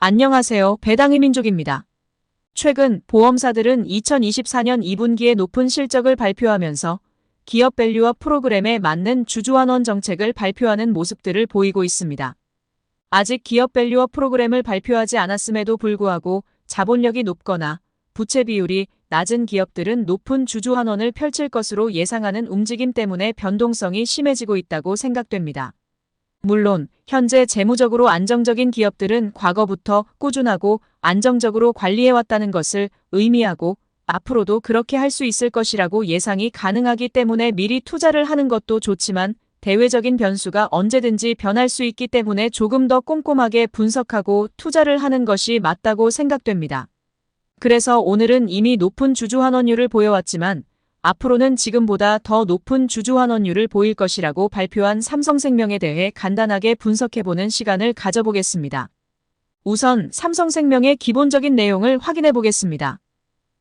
안녕하세요. 배당의 민족입니다. 최근 보험사들은 2024년 2분기에 높은 실적을 발표하면서 기업 밸류와 프로그램에 맞는 주주환원 정책을 발표하는 모습들을 보이고 있습니다. 아직 기업 밸류와 프로그램을 발표하지 않았음에도 불구하고 자본력이 높거나 부채 비율이 낮은 기업들은 높은 주주환원을 펼칠 것으로 예상하는 움직임 때문에 변동성이 심해지고 있다고 생각됩니다. 물론 현재 재무적으로 안정적인 기업들은 과거부터 꾸준하고 안정적으로 관리해왔다는 것을 의미하고 앞으로도 그렇게 할 수 있을 것이라고 예상이 가능하기 때문에 미리 투자를 하는 것도 좋지만 대외적인 변수가 언제든지 변할 수 있기 때문에 조금 더 꼼꼼하게 분석하고 투자를 하는 것이 맞다고 생각됩니다. 그래서 오늘은 이미 높은 주주환원율을 보여왔지만 앞으로는 지금보다 더 높은 주주환원율을 보일 것이라고 발표한 삼성생명에 대해 간단하게 분석해보는 시간을 가져보겠습니다. 우선 삼성생명의 기본적인 내용을 확인해보겠습니다.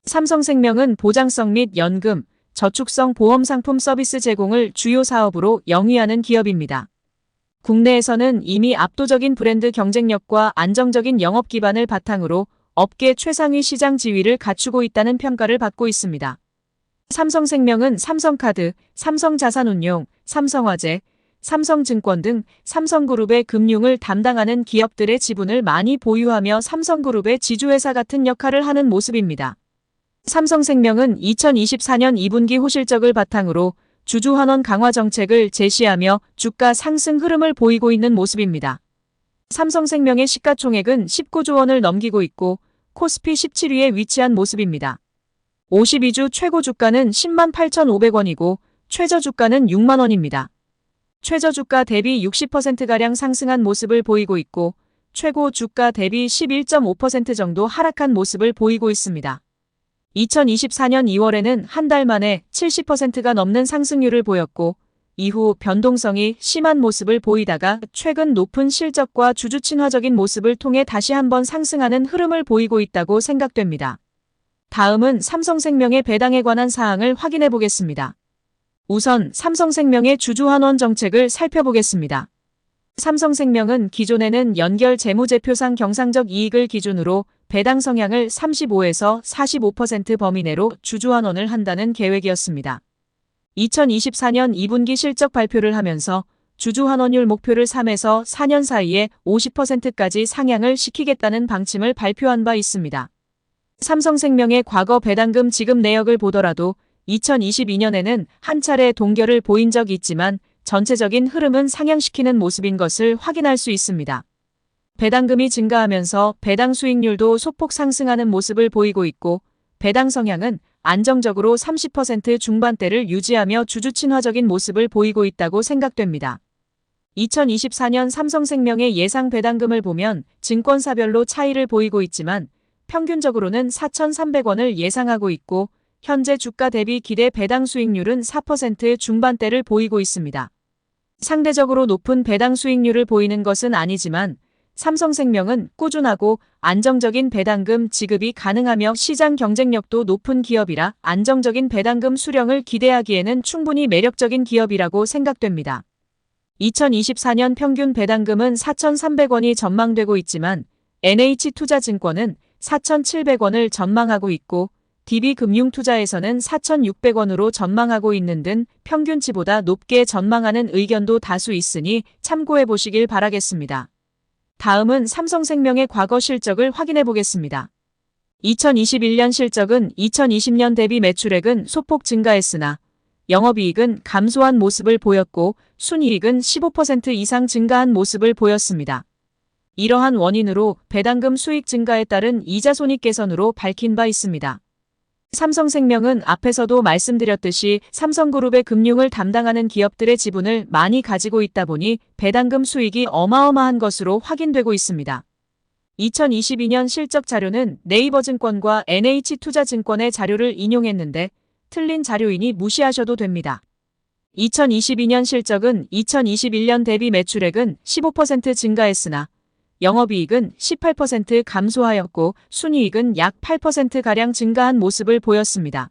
삼성생명은 보장성 및 연금, 저축성 보험 상품 서비스 제공을 주요 사업으로 영위하는 기업입니다. 국내에서는 이미 압도적인 브랜드 경쟁력과 안정적인 영업 기반을 바탕으로 업계 최상위 시장 지위를 갖추고 있다는 평가를 받고 있습니다. 삼성생명은 삼성카드, 삼성자산운용, 삼성화재, 삼성증권 등 삼성그룹의 금융을 담당하는 기업들의 지분을 많이 보유하며 삼성그룹의 지주회사 같은 역할을 하는 모습입니다. 삼성생명은 2024년 2분기 호실적을 바탕으로 주주환원 강화 정책을 제시하며 주가 상승 흐름을 보이고 있는 모습입니다. 삼성생명의 시가총액은 19조 원을 넘기고 있고 코스피 17위에 위치한 모습입니다. 52주 최고 주가는 10만 8,500원이고 최저 주가는 6만 원입니다. 최저 주가 대비 60%가량 상승한 모습을 보이고 있고 최고 주가 대비 11.5% 정도 하락한 모습을 보이고 있습니다. 2024년 2월에는 한 달 만에 70%가 넘는 상승률을 보였고 이후 변동성이 심한 모습을 보이다가 최근 높은 실적과 주주 친화적인 모습을 통해 다시 한번 상승하는 흐름을 보이고 있다고 생각됩니다. 다음은 삼성생명의 배당에 관한 사항을 확인해 보겠습니다. 우선 삼성생명의 주주환원 정책을 살펴보겠습니다. 삼성생명은 기존에는 연결 재무제표상 경상적 이익을 기준으로 배당 성향을 35에서 45% 범위 내로 주주환원을 한다는 계획이었습니다. 2024년 2분기 실적 발표를 하면서 주주환원율 목표를 3에서 4년 사이에 50%까지 상향을 시키겠다는 방침을 발표한 바 있습니다. 삼성생명의 과거 배당금 지급 내역을 보더라도 2022년에는 한 차례 동결을 보인 적이 있지만 전체적인 흐름은 상향시키는 모습인 것을 확인할 수 있습니다. 배당금이 증가하면서 배당 수익률도 소폭 상승하는 모습을 보이고 있고 배당 성향은 안정적으로 30% 중반대를 유지하며 주주 친화적인 모습을 보이고 있다고 생각됩니다. 2024년 삼성생명의 예상 배당금을 보면 증권사별로 차이를 보이고 있지만 평균적으로는 4,300원을 예상하고 있고 현재 주가 대비 기대 배당 수익률은 4% 중반대를 보이고 있습니다. 상대적으로 높은 배당 수익률을 보이는 것은 아니지만 삼성생명은 꾸준하고 안정적인 배당금 지급이 가능하며 시장 경쟁력도 높은 기업이라 안정적인 배당금 수령을 기대하기에는 충분히 매력적인 기업이라고 생각됩니다. 2024년 평균 배당금은 4,300원이 전망되고 있지만 NH투자증권은 4,700원을 전망하고 있고 DB금융투자에서는 4,600원으로 전망하고 있는 등 평균치보다 높게 전망하는 의견도 다수 있으니 참고해 보시길 바라겠습니다. 다음은 삼성생명의 과거 실적을 확인해 보겠습니다. 2021년 실적은 2020년 대비 매출액은 소폭 증가했으나 영업이익은 감소한 모습을 보였고 순이익은 15% 이상 증가한 모습을 보였습니다. 이러한 원인으로 배당금 수익 증가에 따른 이자 손익 개선으로 밝힌 바 있습니다. 삼성생명은 앞에서도 말씀드렸듯이 삼성그룹의 금융을 담당하는 기업들의 지분을 많이 가지고 있다 보니 배당금 수익이 어마어마한 것으로 확인되고 있습니다. 2022년 실적 자료는 네이버증권과 NH투자증권의 자료를 인용했는데 틀린 자료이니 무시하셔도 됩니다. 2022년 실적은 2021년 대비 매출액은 15% 증가했으나 영업이익은 18% 감소하였고 순이익은 약 8%가량 증가한 모습을 보였습니다.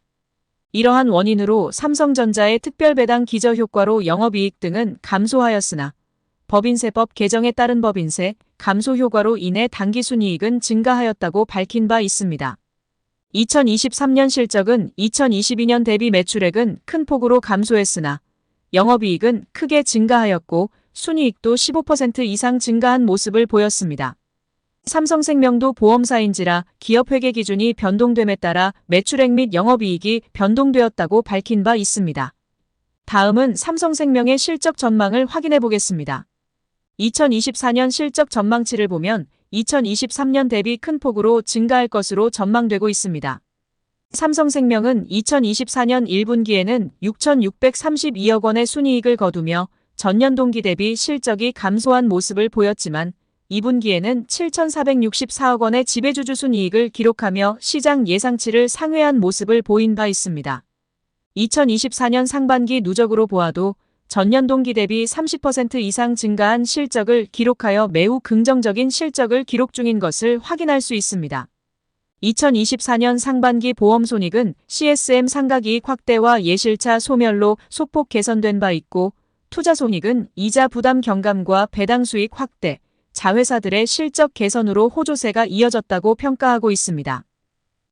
이러한 원인으로 삼성전자의 특별배당 기저효과로 영업이익 등은 감소하였으나 법인세법 개정에 따른 법인세, 감소 효과로 인해 당기순이익은 증가하였다고 밝힌 바 있습니다. 2023년 실적은 2022년 대비 매출액은 큰 폭으로 감소했으나 영업이익은 크게 증가하였고 순이익도 15% 이상 증가한 모습을 보였습니다. 삼성생명도 보험사인지라 기업회계 기준이 변동됨에 따라 매출액 및 영업이익이 변동되었다고 밝힌 바 있습니다. 다음은 삼성생명의 실적 전망을 확인해 보겠습니다. 2024년 실적 전망치를 보면 2023년 대비 큰 폭으로 증가할 것으로 전망되고 있습니다. 삼성생명은 2024년 1분기에는 6,632억 원의 순이익을 거두며 전년 동기 대비 실적이 감소한 모습을 보였지만 2분기에는 7,464억 원의 지배주주 순이익을 기록하며 시장 예상치를 상회한 모습을 보인 바 있습니다. 2024년 상반기 누적으로 보아도 전년 동기 대비 30% 이상 증가한 실적을 기록하여 매우 긍정적인 실적을 기록 중인 것을 확인할 수 있습니다. 2024년 상반기 보험 손익은 CSM 상각이익 확대와 예실차 소멸로 소폭 개선된 바 있고 투자 손익은 이자 부담 경감과 배당 수익 확대, 자회사들의 실적 개선으로 호조세가 이어졌다고 평가하고 있습니다.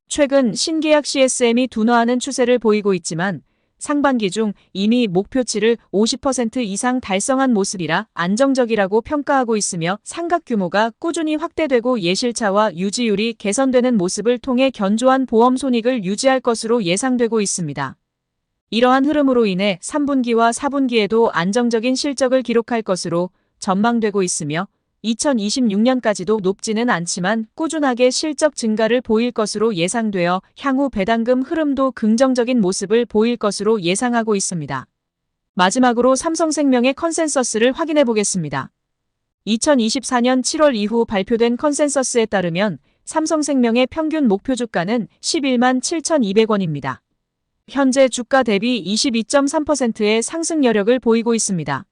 최근 신계약 CSM이 둔화하는 추세를 보이고 있지만 상반기 중 이미 목표치를 50% 이상 달성한 모습이라 안정적이라고 평가하고 있으며 상각 규모가 꾸준히 확대되고 예실차와 유지율이 개선되는 모습을 통해 견조한 보험 손익을 유지할 것으로 예상되고 있습니다. 이러한 흐름으로 인해 3분기와 4분기에도 안정적인 실적을 기록할 것으로 전망되고 있으며 2026년까지도 높지는 않지만 꾸준하게 실적 증가를 보일 것으로 예상되어 향후 배당금 흐름도 긍정적인 모습을 보일 것으로 예상하고 있습니다. 마지막으로 삼성생명의 컨센서스를 확인해 보겠습니다. 2024년 7월 이후 발표된 컨센서스에 따르면 삼성생명의 평균 목표 주가는 11만 7,200원입니다. 현재 주가 대비 22.3%의 상승 여력을 보이고 있습니다.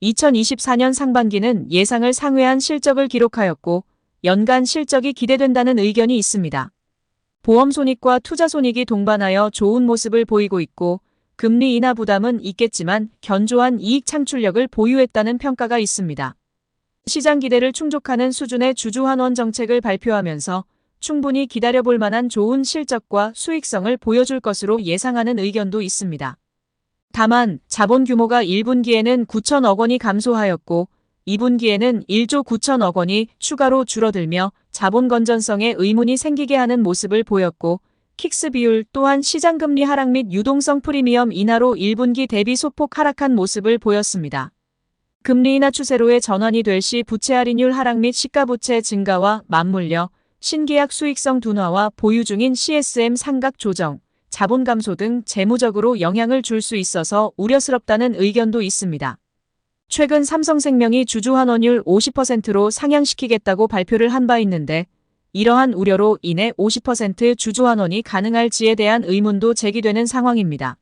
2024년 상반기는 예상을 상회한 실적을 기록하였고 연간 실적이 기대된다는 의견이 있습니다. 보험 손익과 투자 손익이 동반하여 좋은 모습을 보이고 있고 금리 인하 부담은 있겠지만 견조한 이익 창출력을 보유했다는 평가가 있습니다. 시장 기대를 충족하는 수준의 주주환원 정책을 발표하면서 충분히 기다려볼 만한 좋은 실적과 수익성을 보여줄 것으로 예상하는 의견도 있습니다. 다만 자본 규모가 1분기에는 9천억 원이 감소하였고 2분기에는 1조 9천억 원이 추가로 줄어들며 자본 건전성에 의문이 생기게 하는 모습을 보였고 킥스 비율 또한 시장금리 하락 및 유동성 프리미엄 인하로 1분기 대비 소폭 하락한 모습을 보였습니다. 금리 인하 추세로의 전환이 될 시 부채 할인율 하락 및 시가부채 증가와 맞물려 신계약 수익성 둔화와 보유 중인 CSM 상각 조정, 자본 감소 등 재무적으로 영향을 줄 수 있어서 우려스럽다는 의견도 있습니다. 최근 삼성생명이 주주환원율 50%로 상향시키겠다고 발표를 한 바 있는데 이러한 우려로 인해 50% 주주환원이 가능할지에 대한 의문도 제기되는 상황입니다.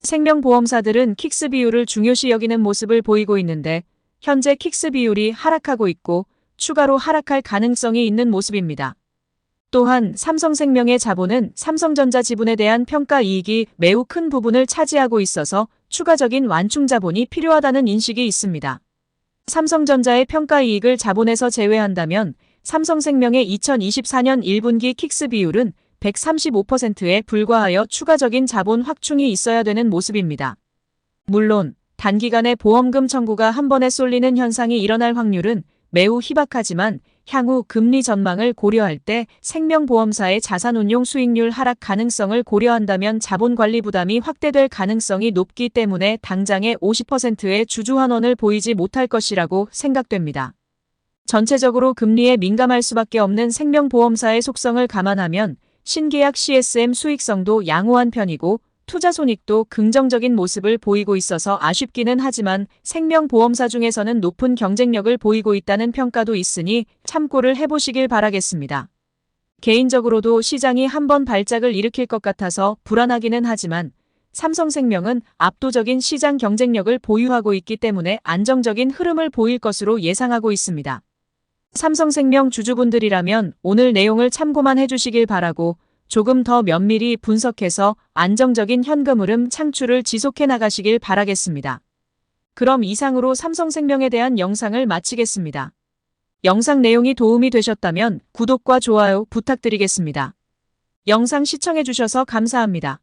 생명보험사들은 킥스 비율을 중요시 여기는 모습을 보이고 있는데 현재 킥스 비율이 하락하고 있고 추가로 하락할 가능성이 있는 모습입니다. 또한 삼성생명의 자본은 삼성전자 지분에 대한 평가 이익이 매우 큰 부분을 차지하고 있어서 추가적인 완충 자본이 필요하다는 인식이 있습니다. 삼성전자의 평가 이익을 자본에서 제외한다면 삼성생명의 2024년 1분기 킥스 비율은 135%에 불과하여 추가적인 자본 확충이 있어야 되는 모습입니다. 물론 단기간에 보험금 청구가 한 번에 쏠리는 현상이 일어날 확률은 매우 희박하지만 향후 금리 전망을 고려할 때 생명보험사의 자산운용 수익률 하락 가능성을 고려한다면 자본관리 부담이 확대될 가능성이 높기 때문에 당장의 50%의 주주환원을 보이지 못할 것이라고 생각됩니다. 전체적으로 금리에 민감할 수밖에 없는 생명보험사의 속성을 감안하면 신계약 CSM 수익성도 양호한 편이고 투자 손익도 긍정적인 모습을 보이고 있어서 아쉽기는 하지만 생명보험사 중에서는 높은 경쟁력을 보이고 있다는 평가도 있으니 참고를 해보시길 바라겠습니다. 개인적으로도 시장이 한번 발작을 일으킬 것 같아서 불안하기는 하지만 삼성생명은 압도적인 시장 경쟁력을 보유하고 있기 때문에 안정적인 흐름을 보일 것으로 예상하고 있습니다. 삼성생명 주주분들이라면 오늘 내용을 참고만 해주시길 바라고 조금 더 면밀히 분석해서 안정적인 현금 흐름 창출을 지속해 나가시길 바라겠습니다. 그럼 이상으로 삼성생명에 대한 영상을 마치겠습니다. 영상 내용이 도움이 되셨다면 구독과 좋아요 부탁드리겠습니다. 영상 시청해주셔서 감사합니다.